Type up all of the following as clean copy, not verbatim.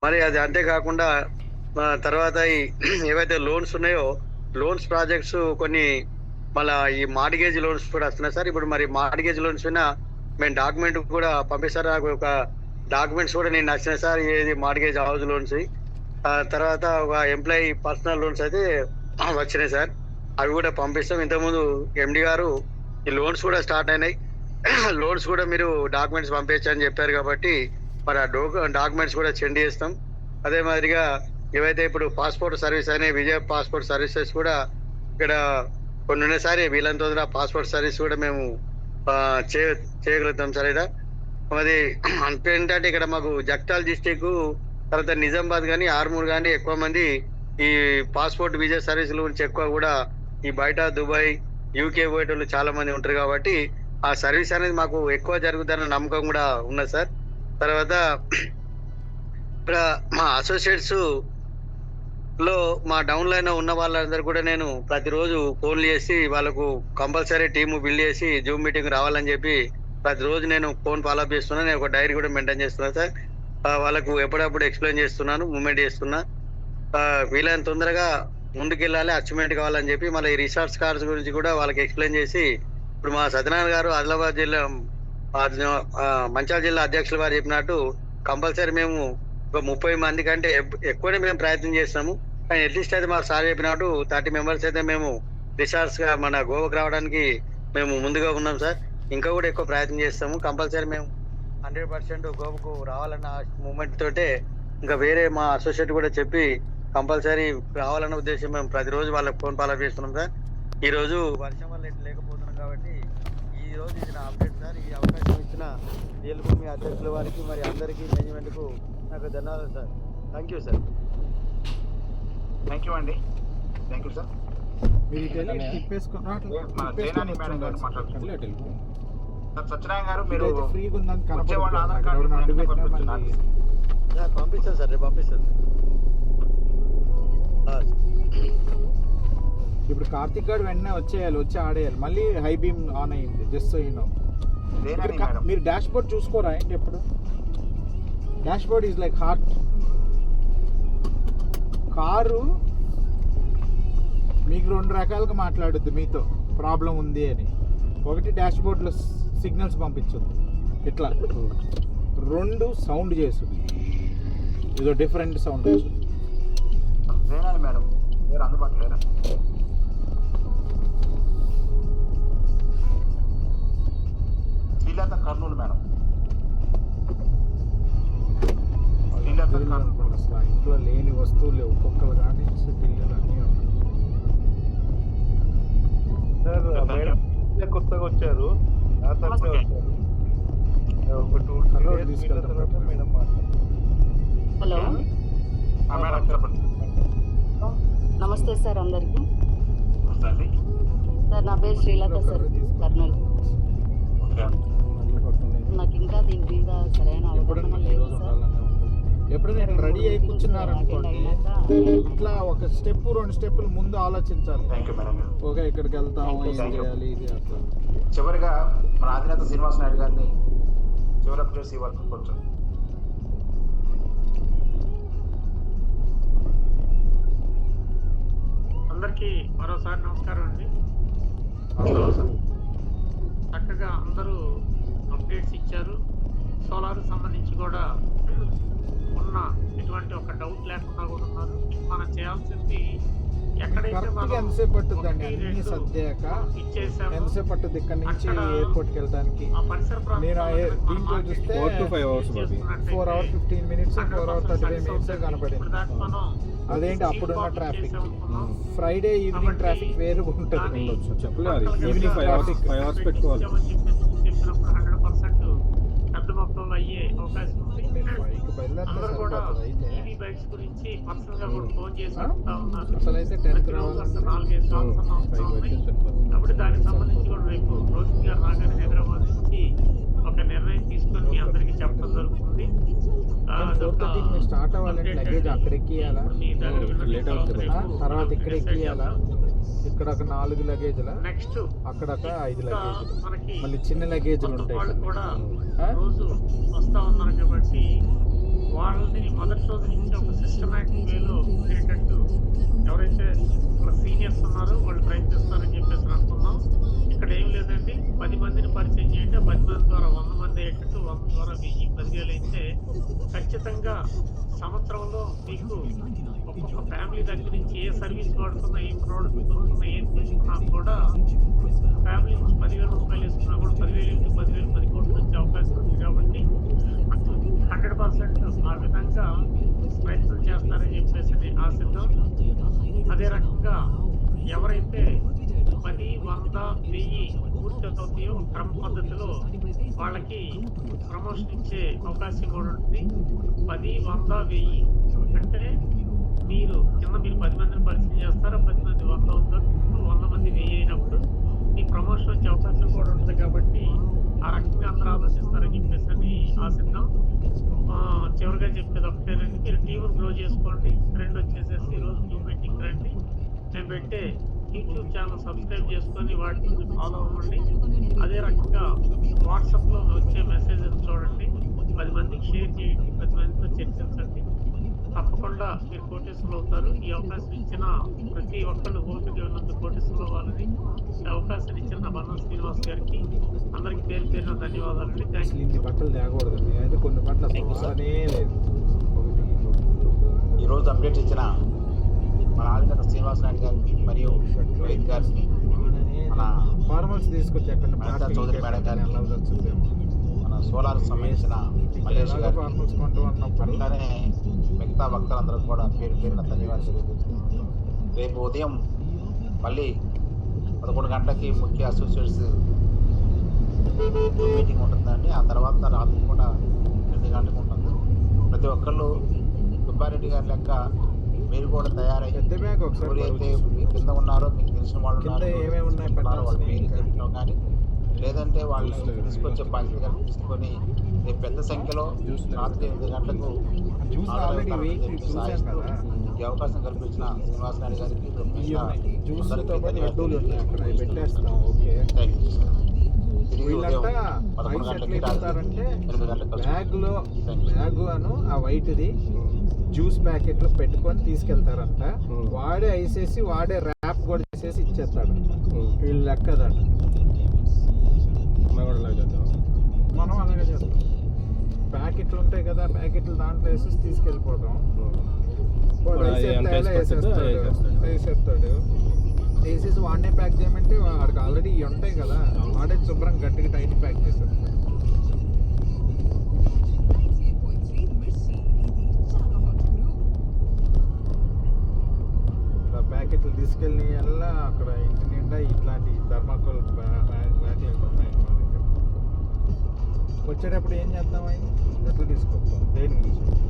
మరి అది అంతేకాకుండా తర్వాత ఏవైతే లోన్స్ ఉన్నాయో, లోన్స్ ప్రాజెక్ట్స్ కొన్ని మళ్ళా ఈ మార్ట్‌గేజ్ లోన్స్ కూడా వస్తున్నాయి సార్. ఇప్పుడు మరి మార్ట్‌గేజ్ లోన్స్ మీద మేము డాక్యుమెంట్ కూడా పంపిస్తారు. నాకు ఒక డాక్యుమెంట్స్ కూడా నేను నచ్చినాయి సార్. ఏది మార్ట్‌గేజ్ హౌస్ లోన్స్‌వి. తర్వాత ఒక ఎంప్లాయీ పర్సనల్ లోన్స్ అయితే వచ్చినాయి సార్. అవి కూడా పంపిస్తాం. ఇంతకుముందు ఎండీ గారు ఈ లోన్స్ కూడా స్టార్ట్ అయినాయి. లోన్స్ కూడా మీరు డాక్యుమెంట్స్ పంపించని చెప్పారు కాబట్టి, మరి ఆ డాక్యుమెంట్స్ కూడా సెండ్ చేస్తాం. అదే మాదిరిగా ఏవైతే ఇప్పుడు పాస్‌పోర్ట్ సర్వీస్ అని విజయ పాస్‌పోర్ట్ సర్వీసెస్ కూడా ఇక్కడ కొన్ని ఉన్నాయి సార్. వీళ్ళంత తొందర పాస్‌పోర్ట్ సర్వీస్ కూడా మేము ఆహ్, చే చేయగలుగుతాం సార్ ఈడ. మరి ఏంటంటే ఇక్కడ మాకు జగిత్యాల డిస్ట్రిక్ట్ తర్వాత నిజామాబాద్ గాని, ఆర్మూర్ గాని ఎక్కువ మంది ఈ పాస్‌పోర్ట్ వీసా సర్వీసుల గురించి ఎక్కువ గూడా ఈ బయట దుబాయ్, యూకే పోయేటోళ్ళు చాలా మంది ఉంటారు కాబట్టి, ఆ సర్వీస్ అనేది మాకు ఎక్కువ జరుగుద్దన్న నమ్మకం గూడా ఉన్నది సార్. తర్వాత ఇక్కడ మా అసోసియేట్స్‌లో మా డౌన్‌లైన్‌లో ఉన్న వాళ్ళందరూ కూడా నేను ప్రతిరోజు ఫోన్‌లు చేసి వాళ్ళకు కంపల్సరీ టీమ్ బిల్డ్ చేసి జూమ్ మీటింగ్ రావాలని చెప్పి ప్రతిరోజు నేను ఫోన్ ఫాలో అప్ చేస్తున్నాను. నేను ఒక డైరీ కూడా మెయింటైన్ చేస్తున్నాను సార్. వాళ్ళకు ఎప్పుడప్పుడు ఎక్స్‌ప్లెయిన్ చేస్తున్నాను. మూవ్‌మెంట్ చేస్తున్నా. వీలైనంత తొందరగా ముందుకెళ్ళాలి. అచీవ్‌మెంట్ కావాలని చెప్పి మళ్ళీ ఈ రిసార్ట్స్ కార్డ్స్ గురించి కూడా వాళ్ళకి ఎక్స్‌ప్లెయిన్ చేసి ఇప్పుడు మా సత్యనారాయణ గారు ఆదిలాబాద్ జిల్లా మంచిర్యాల జిల్లా అధ్యక్షులు వారు చెప్పినట్టు కంపల్సరీ మేము ఒక 30 మంది కంటే ఎక్కువనే మేము ప్రయత్నం చేస్తాము. కానీ అట్‌లీస్ట్ అయితే మా సార్ చెప్పినట్టు 30 మెంబర్స్ అయితే మేము రిసార్ట్స్‌గా మన గోవాకి రావడానికి మేము ముందుగా ఉన్నాం సార్. ఇంకా కూడా ఎక్కువ ప్రయత్నం చేస్తాము. కంపల్సరీ మేము 100% గోవాకు రావాలన్న మూవ్‌మెంట్ తోటే ఇంకా వేరే మా అసోసియేట్ కూడా చెప్పి కంపల్సరీ రావాలన్న ఉద్దేశం మేము ప్రతిరోజు వాళ్ళకి ఫోన్ ఫాలో అప్ చేస్తున్నాం సార్. ఈరోజు వర్షం వల్ల ఇటు లేకపోతున్నాం కాబట్టి ఈరోజు ఇది నా అప్డేట్ సార్. ఈ అవకాశం ఇచ్చిన రియల్‌భూమి అధ్యక్షుల వారికి మరి అందరికీ మేనేజ్మెంట్‌కు నాకు ధన్యవాదాలు sir. Thank you sir. Thank you అండి. Thank you sir. మీరు ఇటు వెళ్ళి తిప్పేసుకొని మన జయనాని మేడం గారు మాట్లాడుతున్నారు. సార్ సత్యనారాయణ గారు మీరు ఫ్రీగా ఉందని వచ్చేవాళ్ళు ఆధార్ కార్డు కనపడుతుంది. అడ్డు పెట్టినా పంపిస్తున్నారు. మళ్ళీ సార్ పంపిస్తాను సార్. రేపు పంపిస్తాను సార్. ఇప్పుడు కార్తిక్ గారు వెంటనే వచ్చేయాలి, వచ్చి ఆడేయాలి. మళ్ళీ హై బీమ్ ఆన్ అయింది. జస్ట్ సో జయనాని మేడం మీరు డాష్ బోర్డ్ చూసుకోరా ఏంటి ఎప్పుడు? Dash board is like heart. Car మీకు 2 రకాలుగా మాట్లాడుద్ది మీతో ప్రాబ్లం ఉంది అని. ఒకటి డాష్ బోర్డ్లో సిగ్నల్స్ పంపించుద్ది ఇట్లా, 2 సౌండ్ చేస్తుంది, ఇదో డిఫరెంట్ సౌండ్ చేస్తుంది. జయనాని మేడం మీరు అందుబాటులో లేరా? శ్రీలత కర్నూలు మేడం. శ్రీలత కర్నూలు. అసలు ఆ ఇంట్లో లేని వస్తువులు లేవు, కుక్కలు కానీ పిల్లలు అన్నీ ఉన్నాయి. సార్ మేడం కొత్తగా వచ్చారు, ఆ తరఫే వచ్చారు. ఒక 2 days మీట్ తర్వాత మేడం మాట్లాడతారు. హలో, మేడం చెప్పండి. నమస్తే సార్ అందరికి. నమస్తే అండి. సార్ నా పేరు శ్రీలత సార్, కర్నూలు. ఓకే. నాకు ఇంకా దీని మీద సరైన అవగాహన లేదు సార్. ఎప్పుడైనా రెడీ అయి కూర్చున్నారనుకోండి, ఇట్లా ఒక స్టెప్ 2 స్టెప్పులు ముందు ఆలోచించాలి. థ్యాంక్ యూ మేడం గారు. ఓకే, ఇక్కడికి వెళ్తాం, ఏం చేయాలి, ఇది అట్లా. చివరిగా మన అధినేత శ్రీనివాస నాయుడు గారిని చివరకు చేసి ఇవ్వాల్సి కొంచెం. అందరికీ మరోసారి నమస్కారం అండి. చక్కగా అందరూ అప్డేట్స్ ఇచ్చారు. సోలార్ సంబంధించి కూడా ఉన్న ఎటువంటి ఒక డౌట్ లేకుండా కూడా ఉన్నారు. మనం చేయాల్సింది ఎక్కడైతే కరెక్ట్గా ఎంతసేపు పట్టుద్దండి అన్ని సర్దాక? ఇచ్చేసామో ఎంతసేపు పట్టుద్ది ఇక్కడ నుంచి ఎయిర్పోర్ట్కి వెళ్ళడానికి? ఆ పరిసర నేను దీంట్లో చూస్తే 4 to 5 hours 4 hours 15 minutes 4 hours 35 minutes కనపడింది. అదేంటి అప్పుడున్న ట్రాఫిక్? ఫ్రైడే ఈవినింగ్ ట్రాఫిక్ వేరు ఉంటుంది. చెప్పలేదు, ఈవినింగ్ 5 hours పెట్టుకోవాలి. చెప్పినప్పుడు 100% పెద్ద మొత్తంలో అయ్యే అవకాశం ఉంది. అందరూ కూడా ఈవీ బైక్స్ గురించి పర్సనల్ గా కూడా ఫోన్ చేసి అడుగుతా ఉన్నారు. అసలు అయితే 10th రావాలి. 4-5 సంవత్సరాలు అవుతుంది. కాబట్టి దానికి సంబంధించి కూడా రేపు రోహిత్ గారు రాగానే హైదరాబాద్ నుంచి ఒక నిర్ణయం తీసుకొని మీ అందరికీ చెప్పడం జరుగుతుంది. స్టార్ట్ అవ్వాలంటే లగేజ్ అక్కడ ఎక్కియాలా, తర్వాత ఇక్కడ ఎక్కియాలా? ఇక్కడ ఒక 4 లగేజ్ల, నెక్స్ట్ అక్కడ ఒక 5 లగేజ్లు, మనకి మళ్ళీ చిన్న లగేజ్లు ఉంటాయి. వాళ్ళు కూడా రోజు వస్తా ఉన్నారు కాబట్టి వాళ్ళని మొదటి రోజు నుంచి ఒక సిస్టమాటిక్ వేలో ఉండేటట్టు ఎవరైతే మన సీనియర్స్ ఉన్నారో వాళ్ళు ప్రయత్నిస్తారని చెప్పేసి అనుకున్నాం. ఇక్కడ ఏం లేదండి, 10 మందిని పరిచయం చేయండి, 10 మంది ద్వారా 100 మంది అయ్యేటట్టు, 100 ద్వారా 1000, 10,000 అయితే ఖచ్చితంగా సంవత్సరంలో మీకు ఒక్కొక్క ఫ్యామిలీ దగ్గర నుంచి ఏ సర్వీస్ వాడుతున్నా, ఏ ప్రోడక్ట్ కొనుక్కున్నా, ఏం తీసుకున్నా కూడా ఫ్యామిలీ నుంచి 10,000 రూపాయలు వేసుకున్నా కూడా 10,000 into 10,000 10 కోట్లు వచ్చే అవకాశం ఉంది. కాబట్టి 100% ఆ విధంగా ప్రయత్నం చేస్తారని చెప్పేసి ఆశిద్దాం. అదే రకంగా ఎవరైతే 10, 100, 1000 పూర్తి అవుతాయో క్రమ పద్ధతిలో వాళ్ళకి ప్రమోషన్ ఇచ్చే అవకాశం కూడా ఉంటుంది. 10, 100, 1000 అంటే మీరు 10 మందిని పరిచయం చేస్తారు, 10 మంది 100 అవుతారు, 100 మంది 1000 అయినప్పుడు మీ ప్రమోషన్ వచ్చే అవకాశం కూడా ఉంటుంది. కాబట్టి ఆ రకంగా అందరూ ఆలోచిస్తారని చెప్పేసి ఆశిద్దాం. చివరిగా చెప్పేది ఒకటేనండి, మీరు టీవీని గ్రో చేసుకోండి. ఫ్రెండ్ వచ్చేసేసి రోజు జూమ్ మీటింగ్ రండి. నేను పెట్టే యూట్యూబ్ ఛానల్ సబ్స్క్రైబ్ చేసుకొని వాటిని ఫాలో అవ్వండి. అదే రకంగా వాట్సాప్లో వచ్చే మెసేజెస్ చూడండి, 10 మందికి షేర్ చేయండి, 10 మందితో చర్చించండి. తప్పకుండా మీరు కోటేశ్వరులు అవుతారు. ఈ అవకాశం ఇచ్చిన ప్రతి ఒక్కళ్ళు ఓపిక ఉన్నందుకు కోటేశ్వరులు అవ్వాలని ఈ అవకాశం ఇచ్చిన నా బంధం శ్రీనివాస్ గారికి అందరికి పేరు పేరున ధన్యవాదాలండి. Thank you. ఇన్ని బట్టలు తేకూడదు, అయితే కొన్ని బట్టలు అసలు వాడనే లేదు. ఈరోజు అప్డేట్ ఇచ్చిన మన ఆదిత్య శ్రీనివాస్ నాయుడు గారికి మరియు వైద్య గారికి, మన ఫార్మల్స్ తీసుకొచ్చి అక్కడ అనితా చౌదరి మేడం గారికి, మన సోలార్ సంబంధించిన మల్లేష్ గారికి, ఫార్మల్స్ కొంటూ ఉన్నప్పుడు అట్లానే మిగతా భక్తులందరూ కూడా పేరు పేరున ధన్యవాదాలు తెలియజేస్తున్నాను. రేపు ఉదయం మళ్ళీ 11 గంటలకి ముఖ్య అసోసియేట్స్ మీటింగ్ ఉంటుందండి. ఆ తర్వాత రాత్రి కూడా 8 గంటలకు ఉంటుంది. ప్రతి ఒక్కళ్ళు సుబ్బారెడ్డి గారి లెక్క మీరు కూడా తయారై పెద్ద బ్యాగ్ ఒకసారి ఎవరైతే మీ కింద ఉన్నారో, మీకు తెలిసిన వాళ్ళు కింద ఏమేమి ఉన్నాయి వాళ్ళ పేరు చెప్పినా కానీ, లేదంటే వాళ్ళని తీసుకొచ్చే బాధ్యత తీసుకొని రేపు పెద్ద సంఖ్యలో రాత్రి 8 గంటలకు జ్యూస్ ఆల్రెడీ వెయిట్ చూసాం కదా. ఈ అవకాశం కల్పించిన శ్రీనివాస్ నాయుడు గారికి జ్యూస్తో పాటు లడ్డూలు ఉన్నాయి అక్కడ, అవి పెట్టేస్తాం. ఓకే, వీళ్ళంతా ఐస్ ఎట్లా ఇస్తారంటే బ్యాగ్ అను ఆ వైట్ది జ్యూస్ ప్యాకెట్లో పెట్టుకొని తీసుకెళ్తారంట. వాడే ఐస్ వేసి వాడే ర్యాప్ కూడా చేసేసి ఇచ్చేస్తాడు. వీళ్ళు లెక్కదట. మనం అలాగే చేస్తాం. ప్యాకెట్లు ఉంటాయి కదా, ప్యాకెట్లు దాంట్లో వేసేసి తీసుకెళ్ళిపోతాం. వేసేస్తాడు, వేసేసి వాడినే ప్యాక్ చేయమంటే వాడికి ఆల్రెడీ ఇవి ఉంటాయి కదా, వాడే శుభ్రం గట్టిగా టైట్ ప్యాక్ చేస్తాడు. ఇలా ప్యాకెట్లు తీసుకెళ్ళి అలా అక్కడ ఇంటి నిండా ఇట్లాంటి థర్మాకోల్ బ్యాగ్లు ఉన్నాయి. వచ్చేటప్పుడు ఏం చేద్దాం, అవి ఎట్లా తీసుకొస్తాం, దేనికి తీసుకొస్తాం.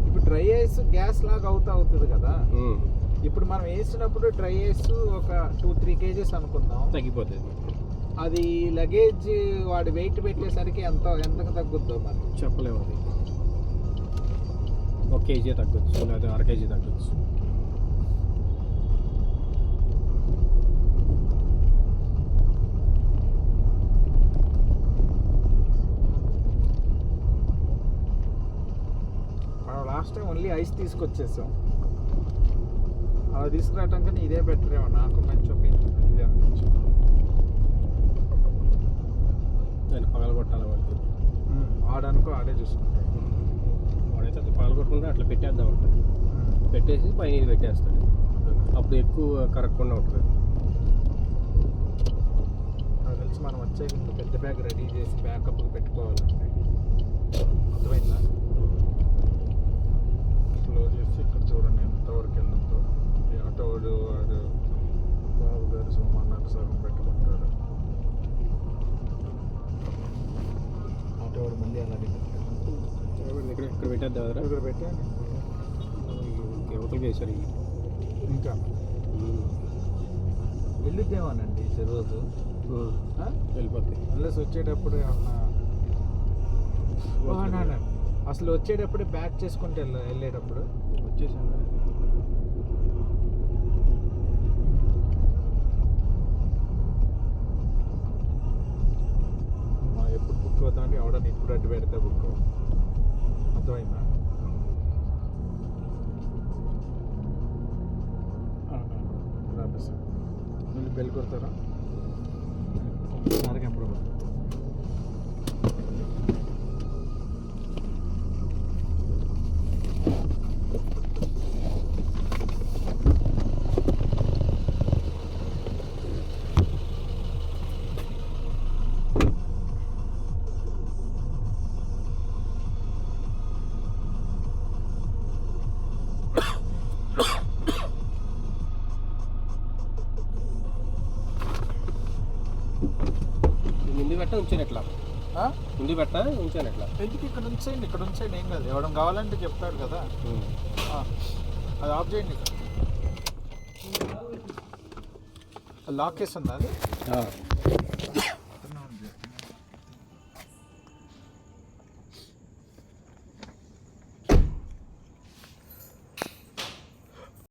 ఇప్పుడు డ్రై ఐస్ గ్యాస్ లాగా అవుతుంది కదా. ఇప్పుడు మనం వేసినప్పుడు డ్రై ఐస్ ఒక 2-3 kgs అనుకుందాం, తగ్గిపోతుంది. అది లగేజ్ వాడి వెయిట్ పెట్టేసరికి ఎంతకు తగ్గుద్దో మరి చెప్పలేము. అది 1 kg తగ్గొచ్చు, లేదా 1/2 kg తగ్గొచ్చు. లాస్ట్ టైం ఓన్లీ ఐస్ తీసుకొచ్చేసాం. అలా తీసుకురావటం కానీ ఇదే బెటర్ ఏమో, నాకు మంచి ఒపీనియన్ ఇదే అనిపించి. దాన్ని పగలగొట్టాలి వాడికి. ఆడనుకో ఆడే చూసుకుంటాడు. వాడైతే అట్లా పగలగొట్టకుండా అట్లా పెట్టేద్దాం ఉంటుంది, పెట్టేసి పైన ఇది పెట్టేస్తాడు. అప్పుడు ఎక్కువ కరగకుండా ఉంటుంది. నాకు తెలిసి మనం వచ్చే పెద్ద బ్యాగ్ రెడీ చేసి బ్యాకప్కి పెట్టుకోవాలంటే. అర్థమైందా? స్లో చేసి ఇక్కడ చూడండి ఎంతవరకు వెళ్ళొద్దు. ఈ ఆటో వాడు బాబు గారు సోమన్నట్టు సగం పెట్టుకుంటాడు. ఆటో వాడు మళ్ళీ అలాగే ఇక్కడ పెట్టేద్దాం కదా, ఇక్కడ పెట్టాను. యువతలకి వేసారు. ఇంకా వెళ్ళిద్దేమోనండి రోజు వెళ్ళిపోతాయి. అన్లెస్ వచ్చేటప్పుడు ఏమన్నా అసలు వచ్చేటప్పుడు ప్యాక్ చేసుకుంటే వెళ్ళేటప్పుడు వచ్చేసాను. బెల్ కొడతారా ఒకసారి ఎప్పుడు ముందు పెట్ట ఉంచాను ఎట్లా ముందు పెట్ట ఉంచాను ఎట్లా ఎందుకు ఇక్కడ ఉంచేయండి, ఇక్కడ ఉంచేయండి, ఏం కాదు. ఎవడం కావాలంటే చెప్తాడు కదా. అది ఆఫ్ చేయండి. లాక్ చేస్తుందా అది?